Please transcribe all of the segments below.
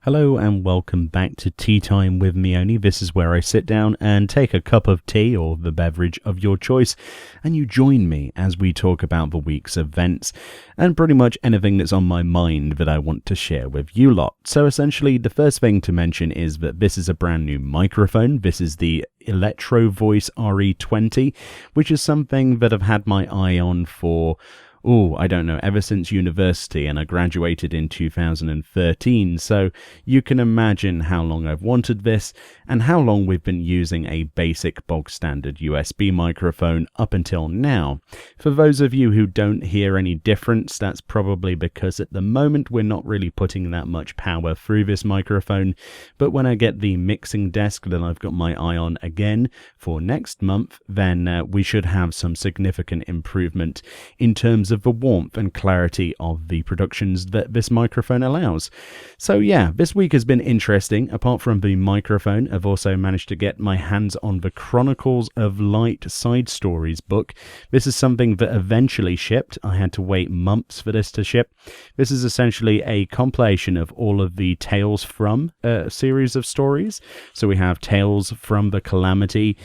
Hello and welcome back to Tea Time with Meoni. This is where I sit down and take a cup of tea or the beverage of your choice, and you join me as we talk about the week's events and pretty much anything that's on my mind that I want to share with you lot. So essentially, the first thing to mention is that this is a brand new microphone. This is the Electro Voice RE20, which is something that I've had my eye on for I don't know, ever since university, and I graduated in 2013, so you can imagine how long I've wanted this, and how long we've been using a basic bog standard USB microphone up until now. For those of you who don't hear any difference, that's probably because at the moment we're not really putting that much power through this microphone, but when I get the mixing desk that I've got my eye on again for next month, then we should have some significant improvement in terms of the warmth and clarity of the productions that this microphone allows. So yeah, this week has been interesting. Apart from the microphone, I've also managed to get my hands on the Chronicles of Light Side Stories book. This is something that eventually shipped. I had to wait months for this to ship. This is essentially a compilation of all of the Tales from series of stories. So we have Tales from the Calamity,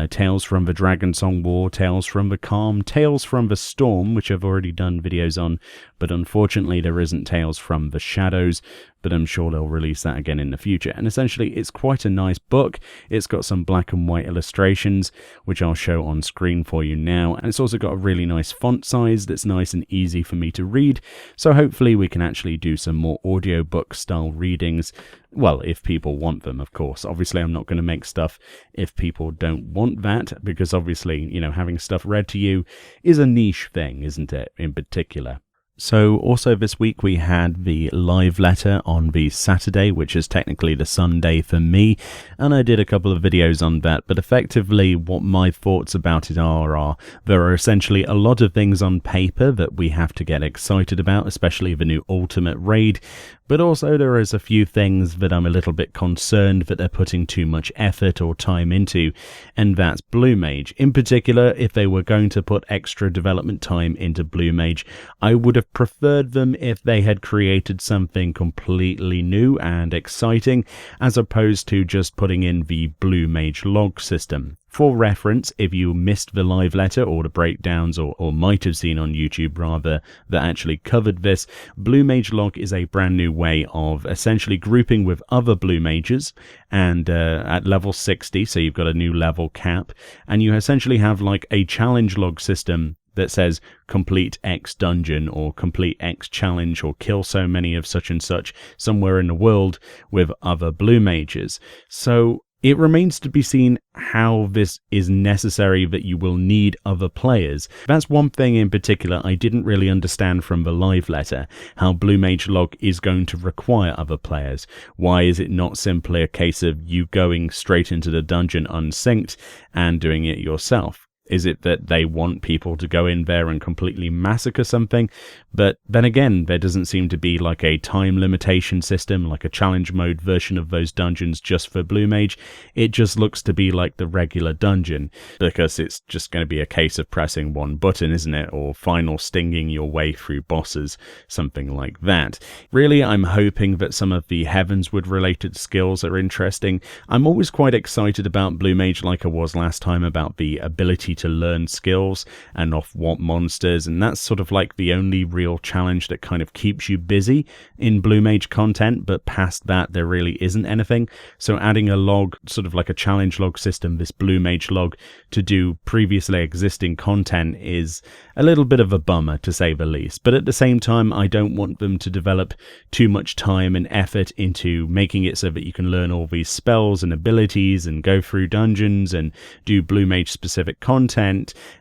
Tales from the Dragonsong War, Tales from the Calm, Tales from the Storm, which I've already done videos on, but unfortunately there isn't Tales from the Shadows, but I'm sure they'll release that again in the future. And essentially it's quite a nice book. It's got some black and white illustrations, which I'll show on screen for you now, and it's also got a really nice font size that's nice and easy for me to read, so hopefully we can actually do some more audiobook style readings. Well, if people want them, of course. Obviously, I'm not going to make stuff if people don't want that, because obviously, you know, having stuff read to you is a niche thing, isn't it, in particular. So also this week we had the live letter on the Saturday, which is technically the Sunday for me, and I did a couple of videos on that, but effectively what my thoughts about it are there are essentially a lot of things on paper that we have to get excited about, especially the new Ultimate Raid, but also there is a few things that I'm a little bit concerned that they're putting too much effort or time into, and that's Blue Mage. In particular, if they were going to put extra development time into Blue Mage, I would have preferred them if they had created something completely new and exciting, as opposed to just putting in the Blue Mage log system. For reference, if you missed the live letter or the breakdowns, or might have seen on YouTube rather, that actually covered this, Blue Mage Log is a brand new way of essentially grouping with other Blue Mages, and at level 60, so you've got a new level cap, and you essentially have like a challenge log system that says complete X dungeon or complete X challenge or kill so many of such and such somewhere in the world with other Blue Mages. So it remains to be seen how this is necessary that you will need other players. That's one thing in particular I didn't really understand from the live letter, how Blue Mage Log is going to require other players. Why is it not simply a case of you going straight into the dungeon unsynced and doing it yourself? Is it that they want people to go in there and completely massacre something? But then again, there doesn't seem to be like a time limitation system, like a challenge mode version of those dungeons just for Blue Mage. It just looks to be like the regular dungeon, because it's just going to be a case of pressing one button, isn't it? Or final stinging your way through bosses, something like that. Really, I'm hoping that some of the Heavensward related skills are interesting. I'm always quite excited about Blue Mage, like I was last time, about the ability to learn skills and off what monsters, and that's sort of like the only real challenge that kind of keeps you busy in Blue Mage content, but past that there really isn't anything. So adding a log, sort of like a challenge log system, this Blue Mage log, to do previously existing content is a little bit of a bummer, to say the least. But at the same time, I don't want them to develop too much time and effort into making it so that you can learn all these spells and abilities and go through dungeons and do Blue Mage specific content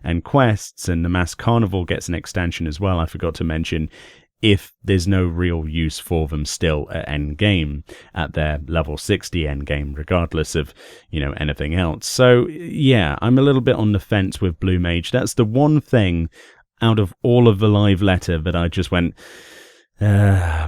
and quests, and the Mass Carnival gets an extension as well, I forgot to mention, if there's no real use for them still at endgame, at their level 60 endgame, regardless of, you know, anything else. So yeah, I'm a little bit on the fence with Blue Mage. That's the one thing out of all of the live letter that I just went,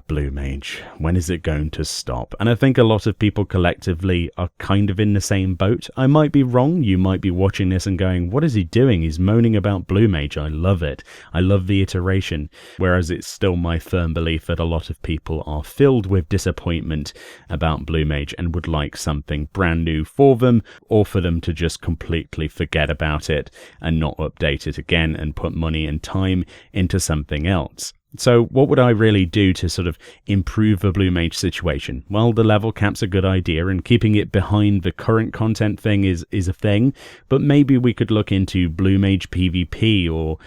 Blue Mage, when is it going to stop? And I think a lot of people collectively are kind of in the same boat. I might be wrong, you might be watching this and going, what is he doing? He's moaning about Blue Mage. I love it. I love the iteration. Whereas it's still my firm belief that a lot of people are filled with disappointment about Blue Mage and would like something brand new for them, or for them to just completely forget about it and not update it again and put money and time into something else. So what would I really do to sort of improve the Blue Mage situation? Well, the level cap's a good idea, and keeping it behind the current content thing is a thing, but maybe we could look into Blue Mage PvP or,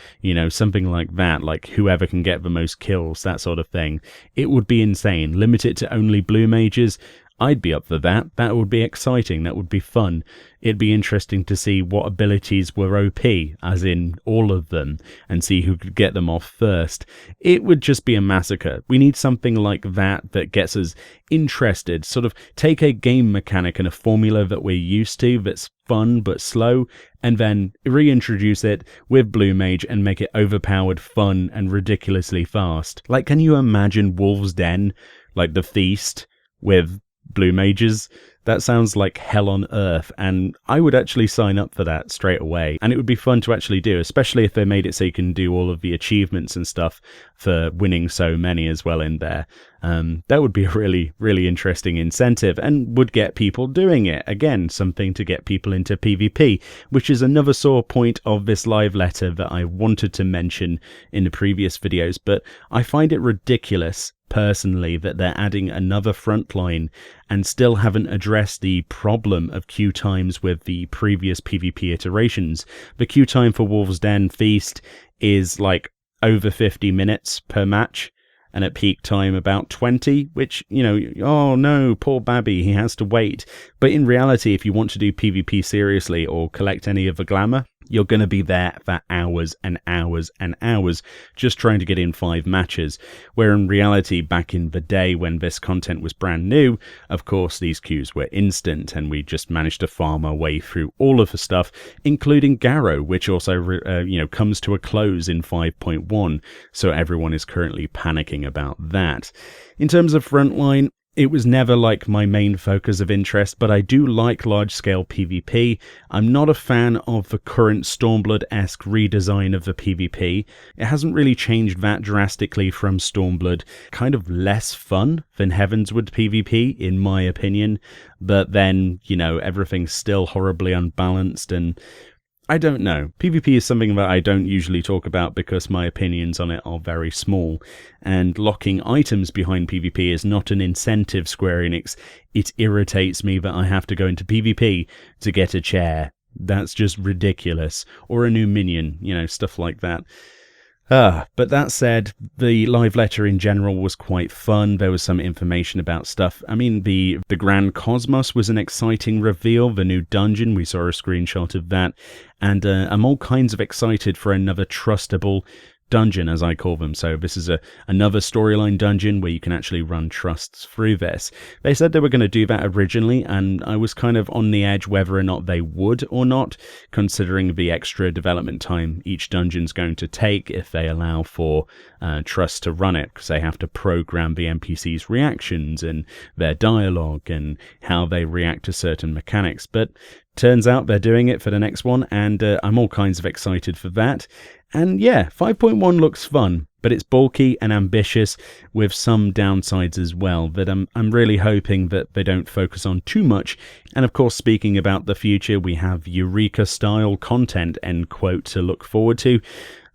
something like that, like whoever can get the most kills, that sort of thing. It would be insane. Limit it to only Blue Mages. I'd be up for that. That would be exciting. That would be fun. It'd be interesting to see what abilities were OP, as in all of them, and see who could get them off first. It would just be a massacre. We need something like that gets us interested. Sort of take a game mechanic and a formula that we're used to that's fun but slow, and then reintroduce it with Blue Mage and make it overpowered, fun, and ridiculously fast. Like, can you imagine Wolf's Den, like the Feast, with Blue Mages? That sounds like hell on earth, and I would actually sign up for that straight away. And it would be fun to actually do, especially if they made it so you can do all of the achievements and stuff for winning so many as well in there. That would be a really, really interesting incentive and would get people doing it. Again, something to get people into PvP, which is another sore point of this live letter that I wanted to mention in the previous videos, but I find it ridiculous personally that they're adding another frontline and still haven't addressed the problem of queue times with the previous PvP iterations. The queue time for Wolf's Den Feast is like over 50 minutes per match, and at peak time about 20, which, oh no, poor Babby, he has to wait. But in reality, if you want to do PvP seriously or collect any of the glamour, you're going to be there for hours and hours and hours just trying to get in 5 matches. Where in reality, back in the day when this content was brand new, of course, these queues were instant and we just managed to farm our way through all of the stuff, including Garrow, which also, comes to a close in 5.1. So everyone is currently panicking about that. In terms of frontline, it was never like my main focus of interest, but I do like large-scale PvP. I'm not a fan of the current Stormblood-esque redesign of the PvP. It hasn't really changed that drastically from Stormblood. Kind of less fun than Heavensward PvP, in my opinion. But then, everything's still horribly unbalanced, and I don't know. PvP is something that I don't usually talk about because my opinions on it are very small, and locking items behind PvP is not an incentive, Square Enix. It irritates me that I have to go into PvP to get a chair. That's just ridiculous. Or a new minion, stuff like that. But that said, the live letter in general was quite fun. There was some information about stuff. I mean, the Grand Cosmos was an exciting reveal. The new dungeon, we saw a screenshot of that. And I'm all kinds of excited for another trustable dungeon, as I call them. So this is another storyline dungeon where you can actually run trusts through this. They said they were going to do that originally, and I was kind of on the edge whether or not they would or not, considering the extra development time each dungeon's going to take if they allow for trusts to run it, because they have to program the NPC's reactions and their dialogue and how they react to certain mechanics. But turns out they're doing it for the next one, and I'm all kinds of excited for that. And yeah, 5.1 looks fun, but it's bulky and ambitious with some downsides as well that I'm really hoping that they don't focus on too much. And of course, speaking about the future, we have Eureka-style content, end quote, to look forward to.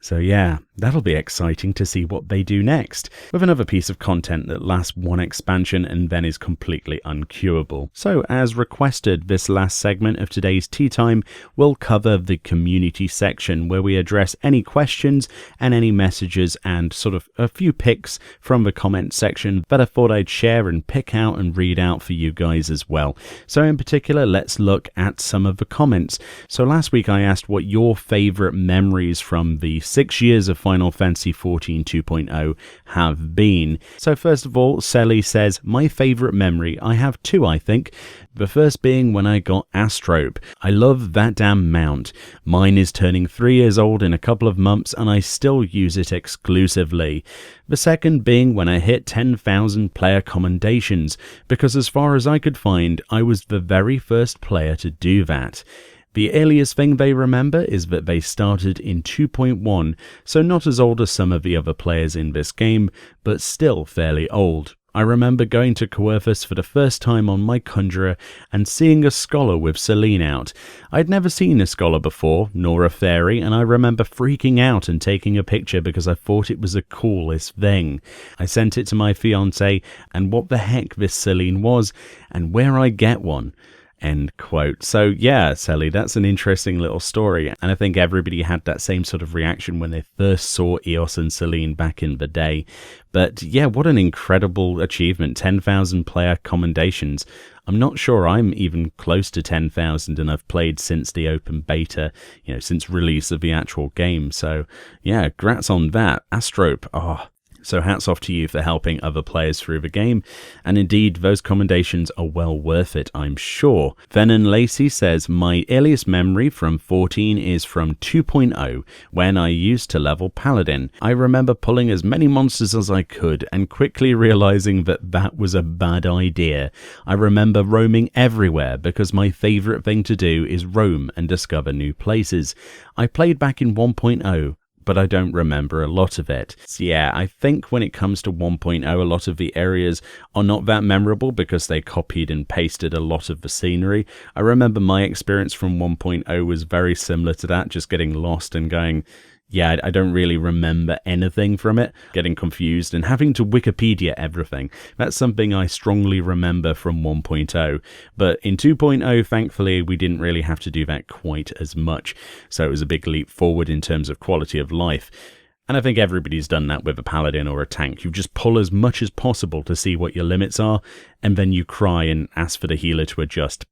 So yeah, that'll be exciting to see what they do next, with another piece of content that lasts one expansion and then is completely uncurable. So as requested, this last segment of today's Tea Time will cover the community section, where we address any questions and any messages and sort of a few picks from the comment section that I thought I'd share and pick out and read out for you guys as well. So in particular, let's look at some of the comments. So last week I asked what your favorite memories from the 6 years of Final Fantasy XIV 2.0 have been. So first of all, Selly says, my favourite memory, I have two I think. The first being when I got Astrope. I love that damn mount. Mine is turning 3 years old in a couple of months and I still use it exclusively. The second being when I hit 10,000 player commendations, because as far as I could find, I was the very first player to do that. The earliest thing they remember is that they started in 2.1, so not as old as some of the other players in this game, but still fairly old. I remember going to Coerthas for the first time on my Conjurer and seeing a scholar with Celine out. I'd never seen a scholar before, nor a fairy, and I remember freaking out and taking a picture because I thought it was the coolest thing. I sent it to my fiancé, and what the heck this Celine was, and where I get one. End quote. So yeah, Sally, that's an interesting little story. And I think everybody had that same sort of reaction when they first saw Eos and Celine back in the day. But yeah, what an incredible achievement. 10,000 player commendations. I'm not sure I'm even close to 10,000 and I've played since the open beta, since release of the actual game. So yeah, grats on that. Astrope, so hats off to you for helping other players through the game, and indeed those commendations are well worth it, I'm sure. Venon Lacey says, my earliest memory from 14 is from 2.0, when I used to level Paladin. I remember pulling as many monsters as I could and quickly realizing that was a bad idea. I remember roaming everywhere because my favorite thing to do is roam and discover new places. I played back in 1.0, but I don't remember a lot of it. So yeah, I think when it comes to 1.0, a lot of the areas are not that memorable because they copied and pasted a lot of the scenery. I remember my experience from 1.0 was very similar to that, just getting lost and going, yeah, I don't really remember anything from it, getting confused and having to Wikipedia everything. That's something I strongly remember from 1.0. But in 2.0, thankfully, we didn't really have to do that quite as much. So it was a big leap forward in terms of quality of life. And I think everybody's done that with a paladin or a tank. You just pull as much as possible to see what your limits are, and then you cry and ask for the healer to adjust,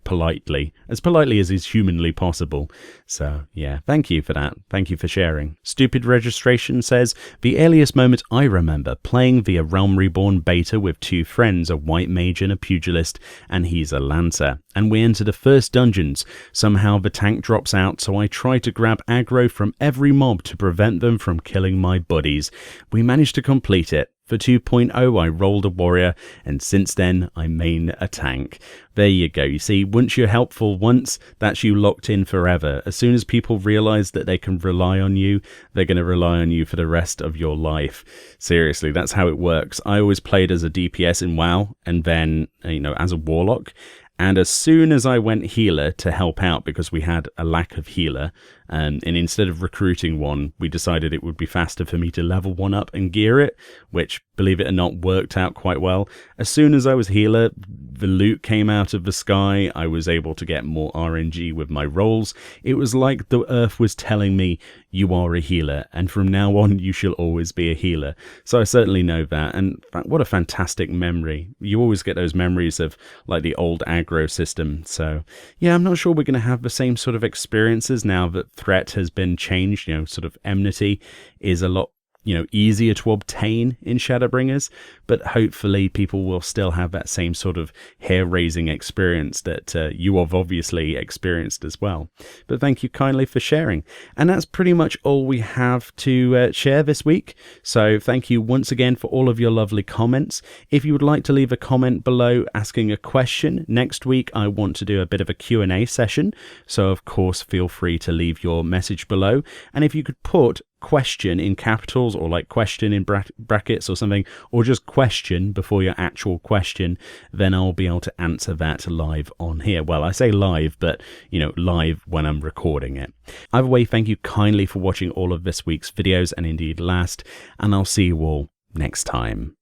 politely as is humanly possible. So yeah, thank you for that. Thank you for sharing. Stupid Registration says, the earliest moment I remember playing via Realm Reborn beta with two friends, a white mage and a pugilist, and he's a lancer. And we enter the first dungeons. Somehow the tank drops out, so I try to grab aggro from every mob to prevent them from killing my buddies. We managed to complete it. For 2.0, I rolled a warrior, and since then, I main a tank. There you go. You see, once you're helpful once, that's you locked in forever. As soon as people realize that they can rely on you, they're going to rely on you for the rest of your life. Seriously, that's how it works. I always played as a DPS in WoW, and then, as a warlock. And as soon as I went healer to help out, because we had a lack of healer, and instead of recruiting one, we decided it would be faster for me to level one up and gear it, which, believe it or not, worked out quite well. As soon as I was healer, the loot came out of the sky. I was able to get more RNG with my rolls. It was like the earth was telling me, you are a healer, and from now on, you shall always be a healer. So I certainly know that, and what a fantastic memory. You always get those memories of, like, the old aggro system. So, yeah, I'm not sure we're going to have the same sort of experiences now that threat has been changed. Sort of enmity is a lot easier to obtain in Shadowbringers, but hopefully people will still have that same sort of hair-raising experience that you have obviously experienced as well. But thank you kindly for sharing. And that's pretty much all we have to share this week. So thank you once again for all of your lovely comments. If you would like to leave a comment below asking a question, next week I want to do a bit of a Q&A session. So of course, feel free to leave your message below. And if you could put question in capitals or like question in brackets or something, or just question before your actual question, then I'll be able to answer that live on here. Well, I say live, but live when I'm recording it. Either way, thank you kindly for watching all of this week's videos and indeed last, and I'll see you all next time.